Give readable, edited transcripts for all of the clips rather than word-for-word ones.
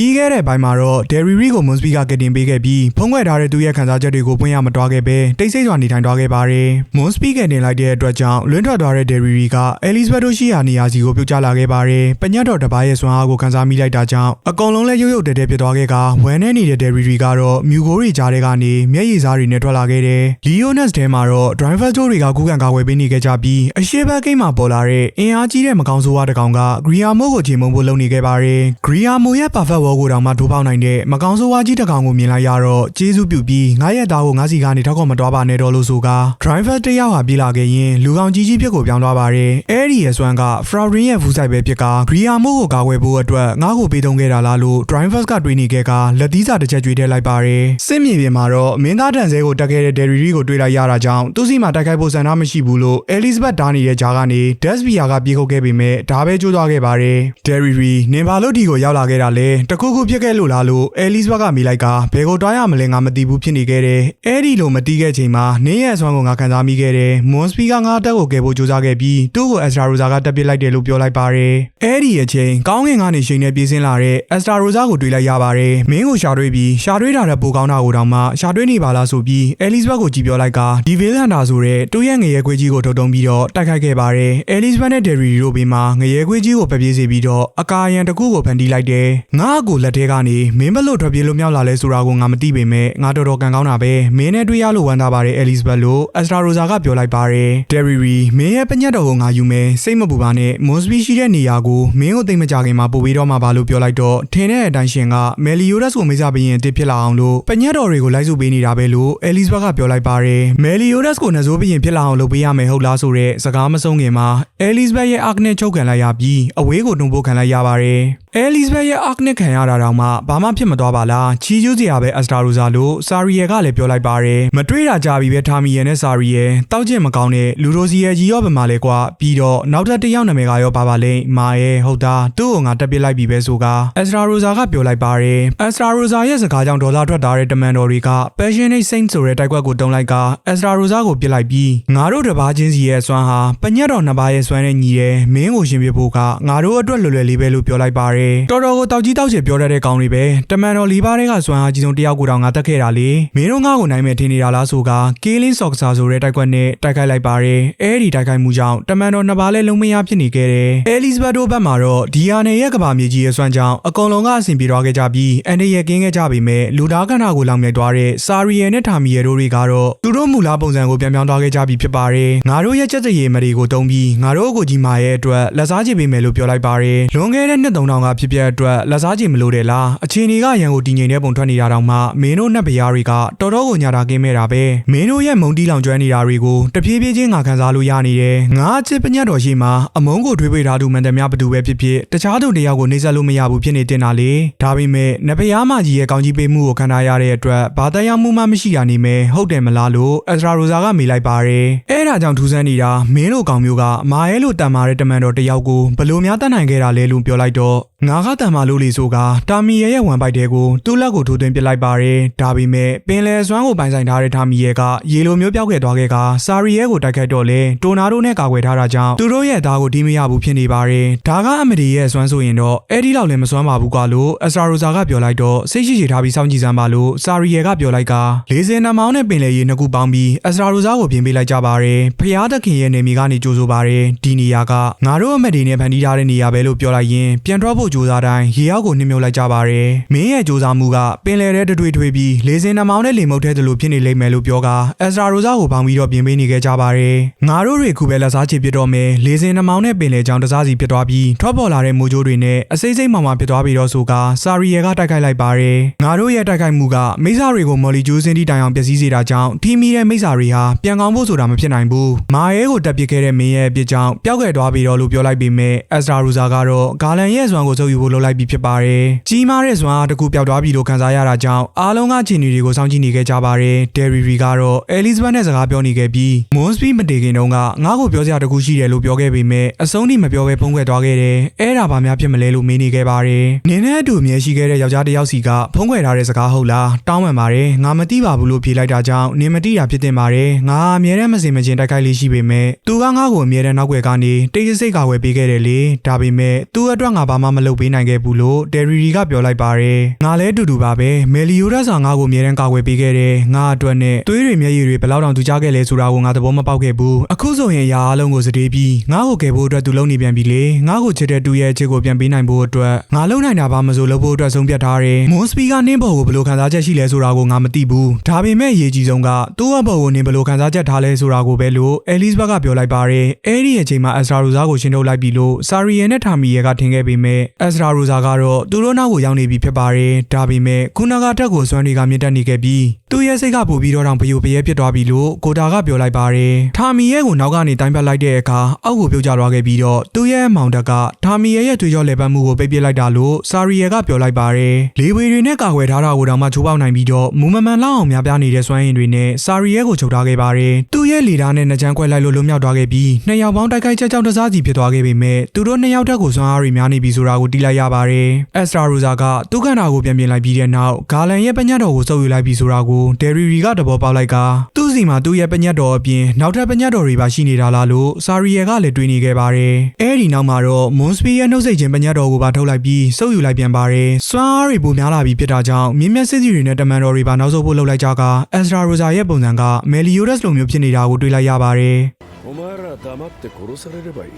ပြီးခဲ့တဲ့ပိုင်းမှာတော့ Derry ကို Moonsby ကကတင်ပေးခဲ့ပြီးဖုံးကွယ်ထားတဲ့သူရဲ့ခံစားချက်တွေကိုပွင့်ရမတွားခဲ့ပဲတိတ်ဆိတ်စွာနေထိုင်သွားခဲ့ပါတယ်။ Moonsby ကတင်လိုက်တဲ့အတွက်ကြောင့်လွင့်ထွက်သွားတဲ့ Derry က Elizabeth တို့ရှိရာနေရာစီကိုပြုတ်ကျလာခဲ့ပါတယ်။ပညတ်တော်တစ်ပါးရဲ့စွမ်းအားကိုခံစားမိလိုက်တာကြောင့်အကုန်လုံးလည်းရုပ်ရုပ်တဲတဲဖြစ်သွားခဲ့ကဝမ်းနဲ့နေတဲ့ Derry ကတော့မြူကိုတွေကြားထဲကနေမျက်ရည်စားတွေနဲ့ထွက်လာခဲ့တယ်။ Leonas ထဲမှာတော့ Driver တို့တွေကခုခံကာကွယ်ပေးနေခဲ့ကြပြီးအရှိဘက်ကိတ်မှာပေါ်လာတဲ့အင်အားကြီးတဲ့မကောင်းဆိုးဝါးတစ်ကောင်က Griamo ကိုချိန်မုံဖို့လုပ်နေခဲ့ပါတယ်။ Griamo ရဲ့ Perfect Wall ကိုတောင်မှထိုးပေါက်နိုင်တဲ့မကောင်းဆိုးဝါးကြီးတစ်ကောင်ကိုမြင်လိုက်ရတော့ကျေးဇူးပြုပြီးငါရဲ့သားကိုငါစီကနေထောက်ခေါ်မတွားပါနဲ့တော့လို့ဆိုက Driver တစ်ယောက်ဟာပြေးလာခဲ့ရင်လူကောင်ကြီးဖြစ်ကိုပြောင်းသွားပါတယ်။အဲ့ဒီရဲ့စွမ်းက Florine ရဲ့ဖူးဆိုင်ပဲဖြစ်က Griamo ကိုကာကွယ်ဖို့အတွက်ငါ့ကိုပေးသုံးခဲ့တာလားလို့ Driver ကတွေးနေခဲ့ကလက်သီးစာတစ်ချက်ကြွေးထည့်လိုက်ပါတယ်။စစ်မြေပြင်မှာတော့မင်းသားတန်ဆဲကိုတက်ခဲ့တဲ့ Derry ကိုတွေးလိုက်ရတာကြောင့်သူ့စီမှာတိုက်ခိုက်ဖို့ဆန္ဒမရှိဘူးလို့ Elizabeth ဓာနေတဲ့ဂျာကနေ Desvia ကပြေးခုတ်ခဲ့ပေမဲ့ဒါပဲကျိုးသွားခဲ့ပါတယ်။ Derry နင်ဘာလို့ဒီကိုရောက်လာခဲ့တာလဲတခုခုဖြစ်ခဲ့လို့လားလို့ Elizabeth ကမေးလိုက်ကဘယ်ကိုတွားရမလဲငါမသိဘူးဖြစ်နေခဲ့တယ်။အဲ့ဒီလိုမတီးခဲ့ချိန်မှာနင်းရဲ့အစွမ်းကိုငါခံစားမိခဲ့တယ်။ Moonsby ကငါတက်ကိုကယ်ဖို့ကြိုးစားခဲ့ပြီးသူ့ကို Extra Rosa ကတက်ပစ်လိုက်တယ်လို့ပြောလိုက်ပါတယ်။အဲ့ဒီအချိန်ကောင်းကင်ကနေရှိန်နဲ့ပြေးဆင်းလာတဲ့ Extra Rosa ကိုတွေ့လိုက်ရပါတယ်။မင်းကိုရှာတွေ့ပြီးရှာတွေ့တာတဲ့ပိုကောင်းတာကိုတောင်မှရှာတွေ့နေပါလားဆိုပြီး Elizabeth ကိုကြည့်ပြောလိုက်ကဒီဗေးလန်တာဆိုတဲ့သူ့ရဲ့ငရဲခွေးကြီးကိုထုတ်တုံးပြီးတော့တိုက်ခိုက်ခဲ့ပါတယ်။ Elizabeth နဲ့ Derry တို့ဘေးမှာငရဲခွေးကြီးကိုဖပြေးစေပြီးတော့အကာအရန်တစ်ခုကိုဖန်တီးလိုက်တယ်။ငါ့အကိုလက်ထဲကနေမင်းဘလို့ထွက်ပြေးလို့မြောက်လာလဲဆိုတာကိုငါမသိပေမဲ့ငါတော်တော်ကန်ကောင်းတာပဲမင်းနဲ့တွေ့ရလို့ဝမ်းသာပါတယ် Elizabeth လို့ Extra Rosa ကပြောလိုက်ပါတယ်။ Derry မင်းရဲ့ပညတ်တော်ကိုငါယူမယ်စိတ်မပူပါနဲ့ Moonsby ရှိတဲ့နေရာကိုမင်းကိုသိမကြခင်မှာပို့ပေးတော့မှာပါလို့ပြောလိုက်တော့ထင်တဲ့အတိုင်းရှင်က Meliodas ကိုမိစားပေးရင်တစ်ဖြစ်လာအောင်လို့ပညတ်တော်တွေကိုလိုက်စုပေးနေတာပဲလို့ Elizabeth ကပြောလိုက်ပါတယ်။ Meliodas ကိုနှစိုးပေးရင်ဖြစ်လာအောင်လုပ်ပေးရမယ်ဟုတ်လားဆိုတဲ့စကားမဆုံးခင်မှာ Elizabeth ရဲ့အာကနဲ့ချုပ်ခံလိုက်ရပြီးအဝေးကိုတွန်းပို့ခံလိုက်ရပါတယ်။ Elizabeth ရဲ့အာကနဲ့ခံရတာတောင်မှဘာမှဖြစ်မသွားပါလားချီးကျူးစရာပဲ Extra Rosa လို့ Sariel ကလည်းပြောလိုက်ပါတယ်။မတွေ့တာကြပြီပဲထားမိရနဲ့ Sariel တောက်ကျင်မကောင်းတဲ့လူရိုစီရဲ့ကြီးရော့ပမာလဲကွာပြီးတော့နောက်ထပ်တစ်ယောက်နာမည်ကရောပါပါလိမ့်မာရဲ့ဟုတ်တာသူ့ကိုငါတက်ပစ်လိုက်ပြီပဲဆိုက Extra Rosa ကပြောလိုက်ပါတယ်။ Extra Rosa ရဲ့စကားကြောင့်ဒေါသထွက်ထားတဲ့တမန်တော်တွေက Passionate Saint ဆိုတဲ့တိုက်ကွက်ကိုတုံးလိုက်က Extra Rosa ကိုပစ်လိုက်ပြီးငါတို့တစ်ပါးချင်းစီရဲ့အစွမ်းဟာပညတ်တော်နှစ်ပါးရဲ့စွမ်းနဲ့ညီတယ်မင်းကိုရှင်ပြဖို့ကငါတို့အတွက်လွယ်လွယ်လေးပဲလို့ပြောလိုက်ပါတယ်။တော်တော်ကိုတောက်ကြီးတောက်ချေပြောတတ်တဲ့ကောင်တွေပဲတမန်တော်လေးပါးတွေကစွမ်းအားကြီးဆုံးတယောက်ကိုတောင်ငါတက်ခဲ့တာလေမင်းတို့ငါ့ကိုနိုင်မဲ့ထင်နေတာလားဆိုက Killing Soxa ဆိုတဲ့တိုက်ကွက်နဲ့တိုက်ခိုက်လိုက်ပါတယ်။အဲဒီတိုက်ခိုက်မှုကြောင့်တမန်တော်နှစ်ပါးလည်းလုံးမရဖြစ်နေခဲ့တယ်။ Elizabeth တို့ဘက်မှာတော့ဒီယာနယ်ရဲ့ကဘာမြေကြီးရဲ့စွမ်းကြောင့်အကုန်လုံးကအဆင်ပြေသွားခဲ့ကြပြီးအန်ဒီရဲ့ကင်းခဲ့ကြပေမဲ့လူသားခန္ဓာကိုလောင်မြိုက်သွားတဲ့ Sariel နဲ့ Tamiel တို့တွေကတော့သူတို့မူလားပုံစံကိုပြန်ပြောင်းသွားခဲ့ကြပြီဖြစ်ပါတယ်။ငါတို့ရဲ့ချက်စရည်မတွေကိုတုံးပြီးငါတို့အကိုကြီးမာရဲ့အတွက်လက်စားချေပေးမယ်လို့ပြောလိုက်ပါတယ်။လွန်ခဲ့တဲ့နှစ်3000ကဖြစ်ပျက်အတွက်လက်စားချေမလို့တယ်လားအခြေအနေကရန်ကိုတည်ငြိမ်တဲ့ပုံထွက်နေတာတောင်မှမင်းတို့နတ်ဗျာတွေကတော်တော်ကိုညာတာကင်းမဲ့တာပဲမင်းတို့ရဲ့မုံတီးလောင်ကျွမ်းနေတာတွေကိုတဖြည်းဖြည်းချင်းငါခံစားလို့ရနေတယ်ငါအချစ်ပညတ်တော်ရှိမှာအမုန်းကိုထွေးပွေထားသူမှန်တယ်များဘသူပဲဖြစ်ဖြစ်တခြားသူတယောက်ကိုနှိမ့်ဆက်လို့မရဘူးဖြစ်နေတင်တာလေဒါပေမဲ့နတ်ဗျာမကြီးရဲ့ကောင်းကြီးပေးမှုကိုခံထားရတဲ့အတွက်ဘာတရားမှုမှမရှိရနေမယ်ဟုတ်တယ်မလားလို့ Extra Rosa ကမေးလိုက်ပါတယ်အဲ့ဒါကြောင့်ထူးဆန်းနေတာမင်းတို့ကောင်မျိုးကမာရဲလို့တန်မာတဲ့တမန်တော်တယောက်ကိုဘလို့များတတ်နိုင်ခဲ့တာလဲလို့ပြောလိုက်တော့ငါကတန်မာလို့လေဆိုကတာမီရဲရဲ့ဝမ်ပိုက်တဲကိုသူ့လက်ကိုထိုးသွင်းပစ်လိုက်ပါတယ်ဒါပေမဲ့ပင်လယ်စွမ်းကိုပိုင်ဆိုင်ထားတဲ့တာမီရဲကရေလိုမျိုးပြောက်ခဲ့သွားခဲ့ကစာရီရဲကိုတိုက်ခတ်တော့လေတိုနာတို့နဲ့ကာကွယ်ထားတာကြောင့်သူတို့ရဲ့သားကိုဒီမရဘူးဖြစ်နေပါတယ်ဒါကအမဒီရဲ့စွမ်းဆိုရင်တော့အဲ့ဒီလောက်လည်းမစွမ်းပါဘူးကွာလို့ Extra Rosa ကပြောလိုက်တော့စိတ်ရှိရှိထားပြီးစောင့်ကြည့်စမ်းပါလို့စာရီရဲကပြောလိုက်က40နှမောင်းနဲ့ပင်လယ်ရေနှစ်ခုပေါင်းပြီး Extra Rosa ကိုပြင်ပေးလိုက်ကြပါတယ်ဖျားသခင်ရဲ့နေမီကနေကြိုးဆိုပါတယ်ဒီနေရာကငါတို့အမဒီနဲ့ဖန်တီးထားတဲ့နေရာပဲလို့ပြောလိုက်ရင်ပြန်ထွက်ဖို့ကြိုးစားတိုင်းရေအောက်ကိုနှိမ့်မြုပ်လိုက်ကြပါတယ်မင်းရဲ့ကြိုးစားမှုကပင်လယ်ထဲတတွေးထွေးပြီး40နှမောင်းနဲ့လေမုတ်ထဲသလိုဖြစ်နေလိမ့်မယ်လို့ပြောက Extra Rosa ကိုပေါင်းပြီးတော့ပြင်ပေးနေခဲ့ကြပါတယ်ငါတို့တွေခုပဲလက်စားချေပြတော့မယ်40နှမောင်းနဲ့ပင်လယ်ကြောင်တစားစီဖြစ်သွားပြီးထွက်ပေါ်လာတဲ့မိုးကြိုးတွေနဲ့အစိမ့်စိမ့်မှောင်မှဖြစ်သွားပြီးတော့ဆိုကစာရီရဲကတိုက်ခိုက်လိုက်ပါတယ်ငါတို့ရဲ့တိုက်ခိုက်မှုကမိစ္ဆာတွေကိုမော်လီဂျူးစင်းတီတိုင်အောင်ပျက်စီးစေတာကြောင့်ထီမီတဲ့မိစ္ဆာတွေဟာပြန်ကောင်းဖို့ဆိုတာမဖြစ်နိုင်ဘူးမာရဲကိုတက်ပစ်ခဲ့တဲ့မင်းရဲ့အပြစ်ကြောင့်ပျောက်ကွယ်သွားပြီးတော့လို့ပြောလိုက်ပေမဲ့ Extra Rosa ကတော့ဂါလန်ရဲ့စွမ်းကိုစုပ်ယူဖို့လုပ်လိုက်ပြီးဖြစ်ပါတယ်ကြီးမားတဲ့စွမ်းအားတစ်ခုပျောက်သွားပြီလို့ခံစားရတာကြောင့်အားလုံးကခြေနေတွေကိုစောင့်ကြည့်နေခဲ့ကြပါတယ် Derry ကတော့ Elizabeth နဲ့စကားပြောနေခဲ့ပြီး Moonsby မတည်ခင်တုန်းကငါ့ကိုပြောစရာတစ်ခုရှိတယ်လို့ပြောခဲ့ပေမဲ့အဆုံးထိမပြောဘဲဖုံးကွယ်သွားခဲ့တယ်အဲ့ဒါဘာများဖြစ်မလဲလို့မေးနေခဲ့ပါတယ်နင်းနဲ့အတူအမြဲရှိခဲ့တဲ့ယောက်ျားတစ်ယောက်စီကဖုံးကွယ်ထားတဲ့စကားဟုတ်လားတောင်းပန်ပါတယ်ငါမသိပါဘူးလို့ဖြေလိုက်တာကြောင့်နင်းမသိတာဖြစ်တင်ပါတယ်ငါအမြဲတမ်းမစင်မချင်းတိုက်ခိုက်လေးရှိပေမဲ့သူကငါ့ကိုအမြဲတမ်းနောက်ွယ်ကနေတိတ်ဆိတ်ကာဝယ်ပေးခဲ့တယ်လေဒါပေမဲ့သူ့အတွက်ငါဘာမှမလုပ် လုပ်ပေးနိုင်ခဲ့ဘူးလို့ဒယ်ရီရီကပြောလိုက်ပါတယ်ငါလည်းအတူတူပါပဲမယ်လီယိုဒတ်စာငါ့ကိုအမြဲတမ်းကာကွယ်ပေးခဲ့တယ်ငါအတွက်နဲ့သွေးတွေမျက်ရည်တွေဘယ်လောက်တောင်သူကြခဲ့လဲဆိုတာကိုငါသဘောမပေါက်ခဲ့ဘူးအခုဆိုရင်ရာအားလုံးကိုစတေးပြီးငါ့ကိုကယ်ဖို့အတွက်သူလုပ်နေပြန်ပြီလေငါ့ကိုချစ်တဲ့သူရဲ့အချစ်ကိုပြန်ပေးနိုင်ဖို့အတွက်ငါလုပ်နိုင်တာပါမဆိုလုပ်ဖို့အတွက်ဆုံးဖြတ်ထားတယ်မွန်စပီကနင်းဘော်ကိုဘယ်လိုခံစားချက်ရှိလဲဆိုတာကိုငါမသိဘူးဒါပေမဲ့အရေးကြီးဆုံးကသူ့အဘော်ကိုနင်းဘယ်လိုခံစားချက်ထားလဲဆိုတာကိုပဲလို့အဲလစ်ဘတ်ကပြောလိုက်ပါတယ်အဲ့ဒီအချိန်မှာအက်စရာရိုဇာကိုရှင်းထုတ်လိုက်ပြီလို့ဆာရီယန်နဲ့ထာမီယဲကထင်ခဲ့ပေမဲ့အက်စရာရိုဇာကတော့သူတို့နောက်ကိုရောက်နေပြီဖြစ်ပါတယ်ဒါပေမဲ့ခုနကတက်ကိုစွမ်းတွေကမြင့်တက်နေခဲ့ပြီးသူ့ရဲ့စိတ်ကပိုပြီးတော့တောင်ပယိုပယဲဖြစ်သွားပြီလို့ကိုတာကပြောလိုက်ပါတယ်ထာမီယဲကိုနောက်ကနေတိုင်းပတ်လိုက်တဲ့အခါအောက်ကိုပြုတ်ကျသွားခဲ့ပြီးတော့သူ့ရဲ့မောင်တက်ကထာမီယဲရဲ့သွေးကြောလဲပတ်မှုကိုပိတ်ပစ်လိုက်တာလို့ဆာရီယဲကပြောလိုက်ပါတယ်လေဝေတွေနဲ့ကာကွယ်ထားတာကိုတောင်မှချိုးပေါက်နိုင်ပြီးတော့မူမမှန်လောက်အောင်များပြားနေတဲ့စွမ်းရည်တွေနဲ့ဆာရီယဲကိုချုပ်ထားခဲ့ပါတယ်သူ့ရဲ့လေဓာတ်နဲ့နှချမ်းခွဲလိုက်လို့လွတ်မြောက်သွားခဲ့ပြီးနှစ်ယောက်ပေါင်းတိုက်ခိုက်ချက်ကြောင့်တစားစီဖြစ်သွားခဲ့ပေမဲ့သူတို့နှစ်ယောက်တက်ကိုစွမ်းအားတွေများနေပြီဆိုတာကိုတီးလိုက်ရပါတယ်အက်စရာရိုဇာကသူ့ခန္ဓာကိုပြန်ပြင်လိုက်ပြီးတဲ့နောက်ဂါလန်ရဲ့ပညတ်တော်ကိုစုပ်ယူလိုက်ပြီးဆိုတာကိုဒယ်ရီရီကတဘောပေါက်လိုက်ကသူ့စီမှာသူ့ရဲ့ပညတ်တော်အပြင်နောက်ထပ်ပညတ်တော်တွေပါရှိနေတာလားလို့ဆာရီယဲကလည်းတွေးနေခဲ့ပါတယ်အဲဒီနောက်မှာတော့မွန်စပီရဲ့နှုတ်ဆက်ခြင်းပညတ်တော်ကိုပါထုတ်လိုက်ပြီးစုပ်ယူလိုက်ပြန်ပါတယ်စွမ်းအားတွေပိုများလာပြီးဖြစ်တာကြောင့်မြင်းမြတ်စစ်စီတွေနဲ့တမန်တော်တွေပါနောက်ဆုတ်ဖို့လုပ်လိုက်ကြကအက်စရာရိုဇာရဲ့ပုံစံကမယ်လီယိုဒတ်လိုမျိုးဖြစ်နေတာကိုတွေးလိုက်ရပါတယ်お前ら黙って殺されればいい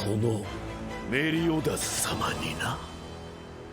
このメリオダス様にな